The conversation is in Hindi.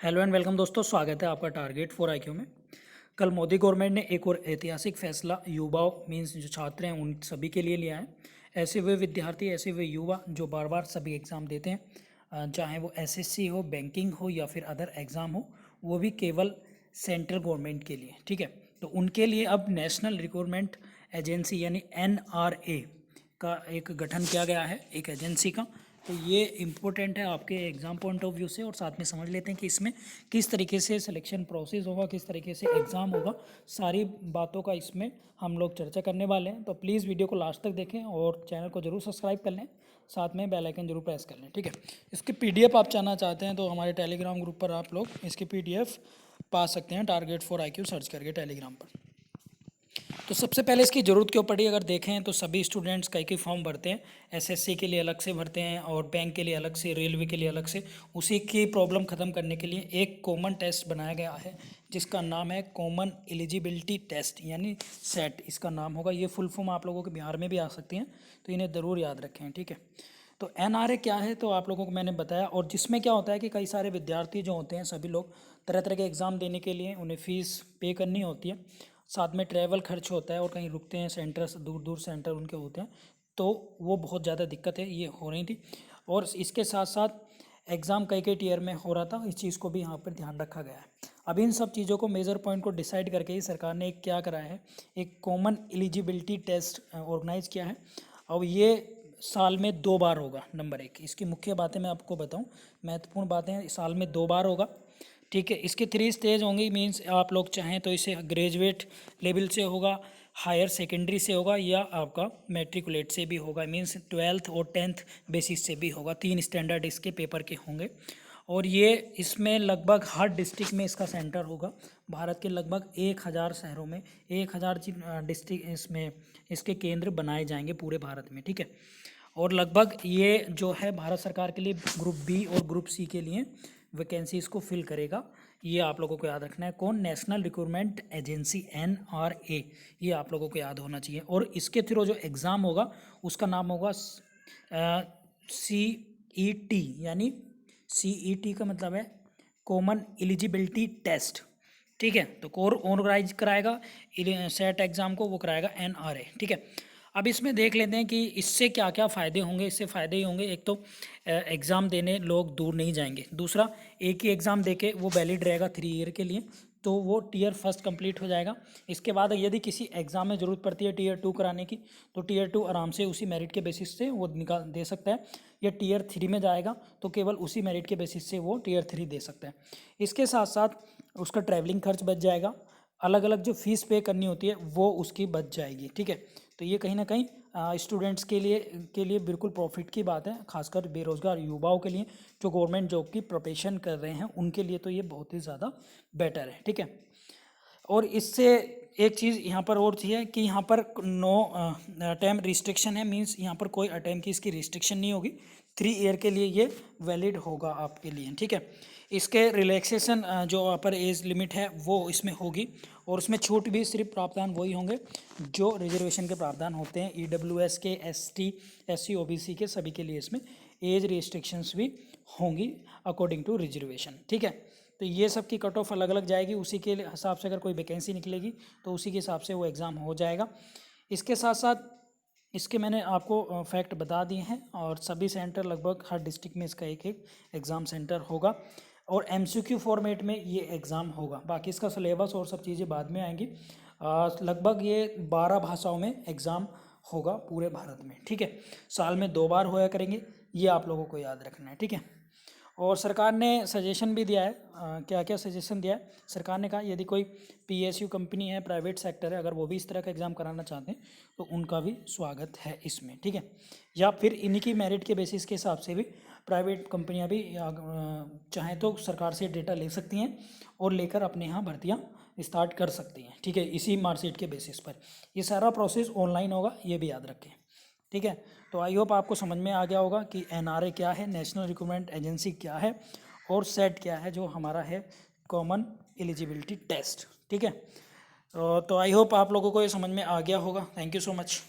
हेलो एंड वेलकम दोस्तों, स्वागत है आपका टारगेट फॉर आईक्यू में। कल मोदी गवर्नमेंट ने एक और ऐतिहासिक फैसला युवाओं मीन्स जो छात्र हैं उन सभी के लिए लिया है। ऐसे वे विद्यार्थी, ऐसे वे युवा जो बार बार सभी एग्ज़ाम देते हैं, चाहे वो एसएससी हो, बैंकिंग हो या फिर अदर एग्ज़ाम हो, वो भी केवल सेंट्रल गवर्नमेंट के लिए, ठीक है। तो उनके लिए अब नेशनल रिक्रूटमेंट एजेंसी यानी एनआरए का एक गठन किया गया है, एक एजेंसी का। तो ये इम्पोर्टेंट है आपके एग्ज़ाम पॉइंट ऑफ व्यू से, और साथ में समझ लेते हैं कि इसमें किस तरीके से सिलेक्शन प्रोसेस होगा, किस तरीके से एग्ज़ाम होगा। सारी बातों का इसमें हम लोग चर्चा करने वाले हैं। तो प्लीज़ वीडियो को लास्ट तक देखें और चैनल को जरूर सब्सक्राइब कर लें, साथ में बेल आइकन जरूर प्रेस कर लें, ठीक है। इसकी पीडीएफ आप चाहना चाहते हैं तो हमारे टेलीग्राम ग्रुप पर आप लोग इसकी पीडीएफ पा सकते हैं, टारगेट फॉर आईक्यू सर्च करके टेलीग्राम पर। तो सबसे पहले इसकी ज़रूरत क्यों पड़ी, अगर देखें तो सभी स्टूडेंट्स कई फॉर्म भरते हैं। एसएससी के लिए अलग से भरते हैं और बैंक के लिए अलग से, रेलवे के लिए अलग से। उसी की प्रॉब्लम ख़त्म करने के लिए एक कॉमन टेस्ट बनाया गया है जिसका नाम है कॉमन एलिजिबिलिटी टेस्ट यानी सेट इसका नाम होगा। ये फुल फॉर्म आप लोगों के बिहार में भी आ सकती हैं, तो इन्हें ज़रूर याद रखें, ठीक है। तो एनआरए क्या है तो आप लोगों को मैंने बताया, और जिसमें क्या होता है कि कई सारे विद्यार्थी जो होते हैं सभी लोग तरह तरह के एग्ज़ाम देने के लिए उन्हें फ़ीस पे करनी होती है, साथ में ट्रैवल खर्च होता है और कहीं रुकते हैं, सेंटर दूर दूर सेंटर उनके होते हैं, तो वो बहुत ज़्यादा दिक्कत है ये हो रही थी। और इसके साथ साथ एग्ज़ाम कई टियर में हो रहा था, इस चीज़ को भी यहाँ पर ध्यान रखा गया है। अब इन सब चीज़ों को मेजर पॉइंट को डिसाइड करके ही सरकार ने एक क्या कराया है, एक कॉमन एलिजिबिलिटी टेस्ट ऑर्गेनाइज किया है। अब ये साल में 2 बार होगा। नंबर 1, इसकी मुख्य बातें मैं आपको बताऊं, महत्वपूर्ण बातें, साल में 2 बार होगा, ठीक है। इसके 3 स्टेज होंगे, मीन्स आप लोग चाहें तो इसे ग्रेजुएट लेवल से होगा, हायर सेकेंडरी से होगा, या आपका मैट्रिकुलेट से भी होगा, मीन्स 12th और 10th बेसिस से भी होगा। 3 स्टैंडर्ड इसके पेपर के होंगे, और ये इसमें लगभग हर डिस्ट्रिक्ट में इसका सेंटर होगा। भारत के लगभग 1000 शहरों में 1000 डिस्ट्रिक्ट इसमें इसके केंद्र बनाए जाएंगे पूरे भारत में, ठीक है। और लगभग ये जो है भारत सरकार के लिए ग्रुप बी और ग्रुप सी के लिए वैकेंसीज को फिल करेगा। ये आप लोगों को याद रखना है, कौन, नेशनल रिक्रूटमेंट एजेंसी एनआरए, ये आप लोगों को याद होना चाहिए। और इसके थ्रू जो एग्ज़ाम होगा उसका नाम होगा सीईटी, यानी सीईटी का मतलब है कॉमन एलिजिबिलिटी टेस्ट, ठीक है। तो कोर ऑर्गेनाइज कराएगा सेट एग्ज़ाम को, वो कराएगा एनआरए, ठीक है। अब इसमें देख लेते हैं कि इससे क्या क्या फ़ायदे होंगे। इससे फ़ायदे ही होंगे, एक तो एग्ज़ाम देने लोग दूर नहीं जाएंगे, दूसरा एक ही एग्ज़ाम देके वो वैलिड रहेगा 3 ईयर के लिए, तो वो टीयर फर्स्ट कंप्लीट हो जाएगा। इसके बाद यदि किसी एग्ज़ाम में ज़रूरत पड़ती है टीयर 2 कराने की, तो टीयर 2 आराम से उसी मेरिट के बेसिस से वो निकाल दे सकता है, या टीयर 3 में जाएगा तो केवल उसी मेरिट के बेसिस से वो टीयर 3 दे सकता है। इसके साथ साथ उसका ट्रैवलिंग खर्च बच जाएगा, अलग अलग जो फीस पे करनी होती है वो उसकी बच जाएगी, ठीक है। तो ये कहीं ना कहीं स्टूडेंट्स के लिए बिल्कुल प्रॉफिट की बात है, खासकर बेरोज़गार युवाओं के लिए जो गवर्नमेंट जॉब की प्रिपरेशन कर रहे हैं उनके लिए तो ये बहुत ही ज़्यादा बेटर है, ठीक है। और इससे एक चीज़ यहाँ पर और थी है कि यहाँ पर नो अटैम्प्ट रिस्ट्रिक्शन है, मींस यहाँ पर कोई अटैम्प्ट की इसकी रिस्ट्रिक्शन नहीं होगी। 3 ईयर के लिए ये वैलिड होगा आपके लिए, ठीक है। इसके रिलैक्सेशन जो अपर एज लिमिट है वो इसमें होगी, और उसमें छूट भी सिर्फ प्रावधान वही होंगे जो रिजर्वेशन के प्रावधान होते हैं, ईडब्ल्यूएस के, एसटी, एससी, ओबीसी के सभी के लिए इसमें एज रिस्ट्रिक्शंस भी होंगी अकॉर्डिंग टू रिजर्वेशन, ठीक है। तो ये सब की कट ऑफ अलग अलग जाएगी, उसी के हिसाब से अगर कोई वैकेंसी निकलेगी तो उसी के हिसाब से वो एग्ज़ाम हो जाएगा। इसके साथ साथ इसके मैंने आपको फैक्ट बता दिए हैं, और सभी सेंटर लगभग हर डिस्ट्रिक्ट में इसका एक एक एग्ज़ाम सेंटर होगा, और एमसीक्यू फॉर्मेट में ये एग्ज़ाम होगा। बाकी इसका सिलेबस और सब चीज़ें बाद में आएंगी। लगभग ये 12 भाषाओं में एग्ज़ाम होगा पूरे भारत में, ठीक है। साल में 2 बार होया करेंगे, ये आप लोगों को याद रखना है, ठीक है। और सरकार ने सजेशन भी दिया है, क्या क्या सजेशन दिया है सरकार ने कहा, यदि कोई पीएसयू कंपनी है, प्राइवेट सेक्टर है, अगर वो भी इस तरह का एग्ज़ाम कराना चाहते हैं तो उनका भी स्वागत है इसमें, ठीक है। या फिर इन्हीं की मेरिट के बेसिस के हिसाब से भी प्राइवेट कंपनियां भी चाहें तो सरकार से डेटा ले सकती हैं और लेकर अपने यहाँ भर्तियाँ स्टार्ट कर सकती हैं, ठीक है, इसी मार्कशीट के बेसिस पर। ये सारा प्रोसेस ऑनलाइन होगा, ये भी याद रखें, ठीक है। तो आई होप आपको समझ में आ गया होगा कि एनआरए क्या है, नेशनल रिक्रूटमेंट एजेंसी क्या है, और सेट क्या है जो हमारा है कॉमन एलिजिबिलिटी टेस्ट, ठीक है। तो आई होप आप लोगों को ये समझ में आ गया होगा। Thank you so much.